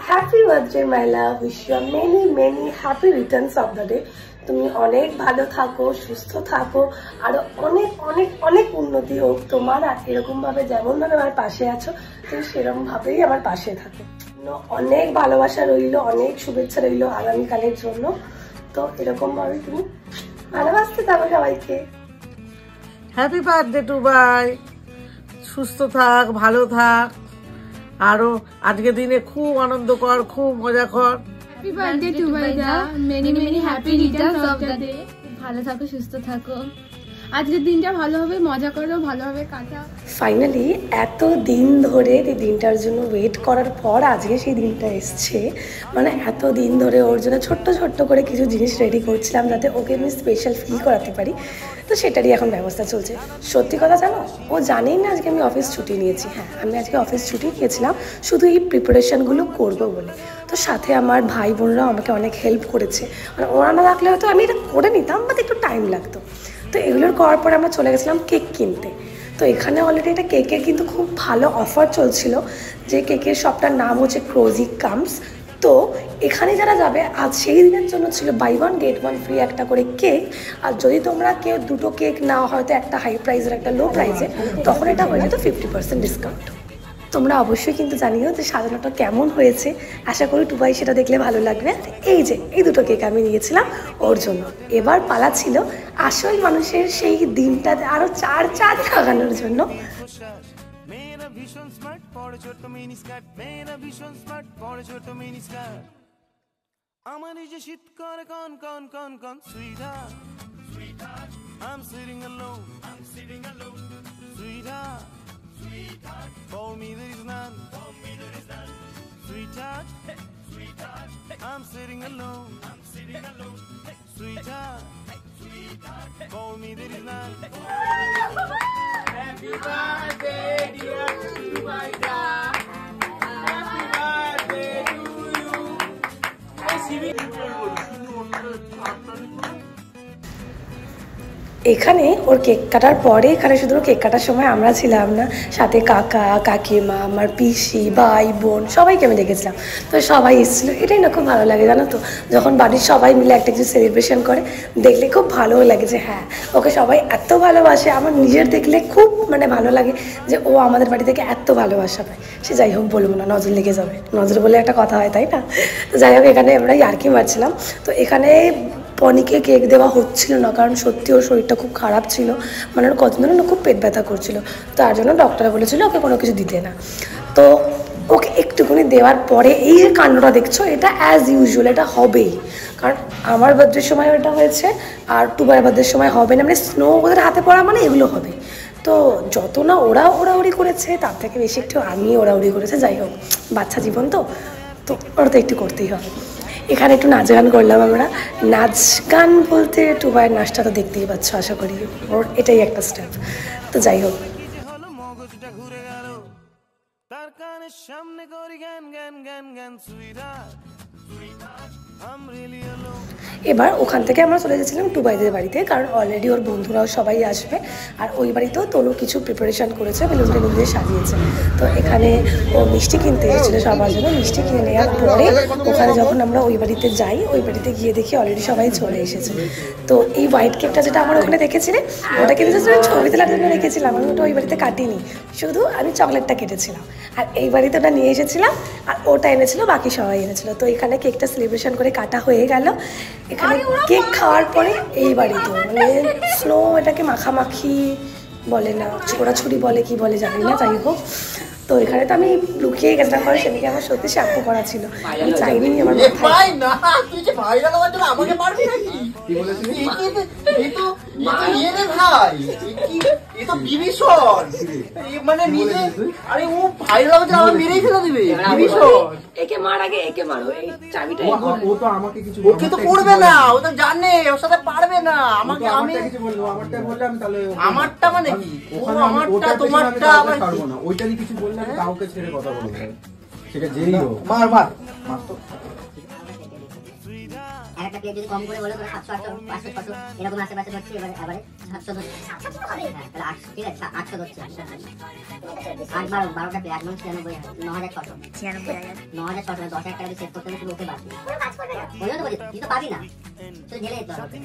Happy birthday my love, wish you many many happy returns of the day. তুমি অনেক ভালো থাকো, সুস্থ থাকো, আরো অনেক অনেক অনেক উন্নতি হোক তোমার। আর এরকম ভাবে যেমন ভাবে আমার পাশে আছো তুমি সেরকম ভাবেই আমার পাশে থাকো। অনেক ভালোবাসা রইলো, অনেক শুভেচ্ছা রইলো আগামীকালের জন্য। তো এরকম ভাবে তুমি ভালোবাসতে থাকো সবাইকে। হ্যাপি বার্থডে টুবাই, সুস্থ থাক, ভালো থাক, আরো আজকে দিনে খুব আনন্দ কর, খুব মজা কর। হ্যাপি বার্থডে টুবাই দা, many many happy returns of the day. ভালো থাকো, সুস্থ থাকো, আজকের দিনটা ভালোভাবে মজা করো, ভালোভাবে কাটা। ফাইনালি এত দিন ধরে এই দিনটার জন্য ওয়েট করার পর আজকে সেই দিনটা এসছে। মানে এত দিন ধরে ওর জন্য ছোট্ট ছোট্ট করে কিছু জিনিস রেডি করছিলাম যাতে ওকে আমি স্পেশাল ফিল করাতে পারি। তো সেটারই এখন ব্যবস্থা চলছে। সত্যি কথা জানো, ও জানেই না আজকে আমি অফিস ছুটি নিয়েছি। হ্যাঁ, আমি আজকে অফিস ছুটি নিয়েছিলাম শুধু এই প্রিপারেশনগুলো করবো বলে। তো সাথে আমার ভাই বোনরাও আমাকে অনেক হেল্প করেছে। মানে ওরা না রাখলে হয়তো আমি এটা করে নিতাম, বাট একটু টাইম লাগতো। তো এগুলোর করার পরে আমরা চলে গেছিলাম কেক কিনতে। তো এখানে অলরেডি একটা কেকের কিন্তু খুব ভালো অফার চলছিল, যে কেকের শপটার নাম হচ্ছে ক্রোজি কামস। তো এখানে যারা যাবে আজ সেই দিনের জন্য ছিল buy one get one free একটা করে কেক। আর যদি তোমরা কেউ দুটো কেক নাও, হয়তো একটা হাই প্রাইসের একটা লো প্রাইসে, তখন এটা হয়ে যেত 50% ডিসকাউন্ট। তোমরা অবশ্যই কিন্তু জানিও যে সাজানোটা কেমন হয়েছে। আশা করি টুবাই সেটা দেখলে ভালো লাগবে। এই যে এই দুটো কেক আমি নিয়েছিলাম ওর জন্য। এবার পালা ছিল আসল মানুষের সেই দিনটাতে আরো চার চাঁদ লাগানোর জন্য। For me there is none. Sweetheart, sweetheart, I'm sitting alone. Sweetheart, for me there is none. Happy birthday dear Tubaida. Happy birthday to you. এখানে ওর কেক কাটার পরে, এখানে শুধু কেক কাটার সময় আমরা ছিলাম না, সাথে কাকা কাকিমা, আমার পিসি, ভাই বোন সবাইকে আমি দেখেছিলাম। তো সবাই এসেছিলো। এটাই না খুব ভালো লাগে জানো তো, যখন বাড়ির সবাই মিলে একটা কিছু সেলিব্রেশন করে, দেখলে খুব ভালোও লাগে যে হ্যাঁ ওকে সবাই এত ভালোবাসে। আমার নিজের দেখলে খুব মানে ভালো লাগে যে ও আমাদের বাড়ি থেকে এত ভালোবাসা পায়। সে যাই হোক বলবো না, নজর লেগে যাবে, নজর বলে একটা কথা হয় তাই না। তো যাই হোক, এখানে আমরা ইয়ার্কি মারছিলাম। তো এখানে পনিকে কেক দেওয়া হচ্ছিল না, কারণ সত্যি ওর শরীরটা খুব খারাপ ছিল। মানে ওর কতদিন না খুব পেট ব্যথা করছিল। তার জন্য ডক্টর বলেছিল ওকে কোনো কিছু দিতে না। তো ওকে একটুখানি দেওয়ার পরে এই যে কাণ্ডটা দেখছো, এটা অ্যাজ ইউজুয়াল এটা হবেই। কারণ আমার বার্থডের সময় এটা হয়েছে, আর টুবার বার্থডের সময় হবে না। মানে স্নো ওদের হাতে পড়া মানে এগুলো হবে। তো যত না ওরা ওড়াউড়ি করেছে, তার থেকে বেশি একটু আমি ওড়াউড়ি করেছে। যাই হোক, বাচ্চা জীবন তো তো ওরা তো একটু করতেই হবে। এখানে একটু নাচ গান করলাম আমরা। নাচ গান বলতে টুবাইয়ের নাচটা তো দেখতেই পাচ্ছ, আশা করি ওর এটাই একটা স্টেপ। তো যাই হোক, তার কানের সামনে করি গান গান গান গান সুইটহার্ট I'm really alone. এবার ওখান থেকে আমরা চলে গেছিলাম টুবাইদের বাড়িতে, কারণ অলরেডি ওর বন্ধুরাও সবাই আসবে। আর ওই বাড়িতেও তনু কিছু প্রিপারেশান করেছে, বেলুন টেলুন দিয়ে সাজিয়েছে। তো এখানে ও মিষ্টি কিনতে এসেছিলো সবার জন্য। মিষ্টি কিনে নেওয়ার পরে ওখানে যখন আমরা ওই বাড়িতে যাই, ওই বাড়িতে গিয়ে দেখি অলরেডি সবাই চলে এসেছে। তো এই হোয়াইট কেকটা যেটা আমার ওখানে দেখেছিলে, ওটা কিন্তু আমি ছবি তোলার জন্য রেখেছিলাম। আমি ওটা ওই বাড়িতে কাটিনি, শুধু আমি চকলেটটা কেটেছিলাম। আর এই বাড়িতে ওটা নিয়ে এসেছিলাম, আর ওটা এনেছিল, বাকি সবাই এনেছিল। তো এখানে কেকটা সেলিব্রেশন করে কাটা হয়ে গেল। এখানে কেক খাওয়ার পরে এই বাড়িতে মানে স্নো, এটাকে মাখামাখি বলে না, ছোড়াছুড়ি বলে কি বলে জানি না, যাই হোক। তো এখানে তো আমি লুকিয়ে গেছিলাম, কারণ সেদিকে আমার সত্যি শ্যাম্পু করা ছিল। আমি চাইনি আমার একে মার আগে একে মারো, এই চাবিটা ও তো আমাকে কিছু ওকে তো করবে না, ও তো জানে ওর সাথে পারবে না। আমাকে আমি কিছু বলবো, আমারটা বললাম তাহলে আমারটা মানে কি, ও আমারটা তোমারটা আবার পারবো না। ওইটা নিয়ে কিছু বললে আমি কাউকে ছেড়ে কথা বলবো, সেটা যেই হোক। মার মার মার তো একটা প্লেট যদি কম করে বলে 700 800 500 600 এরকম আশেপাশে ধরছি, এবারে এবারে 700 ধরছি। হ্যাঁ তাহলে 800, ঠিক আছে 800 ধরছি। 8 12টা প্লেট 8 96 9600 9600 10,000 টাকা দিয়ে সেট করতে হলে ওকে বাদ দিই। ওই তো বলি তুই তো পাবি না, তুই ঢেলে যেতে হবে।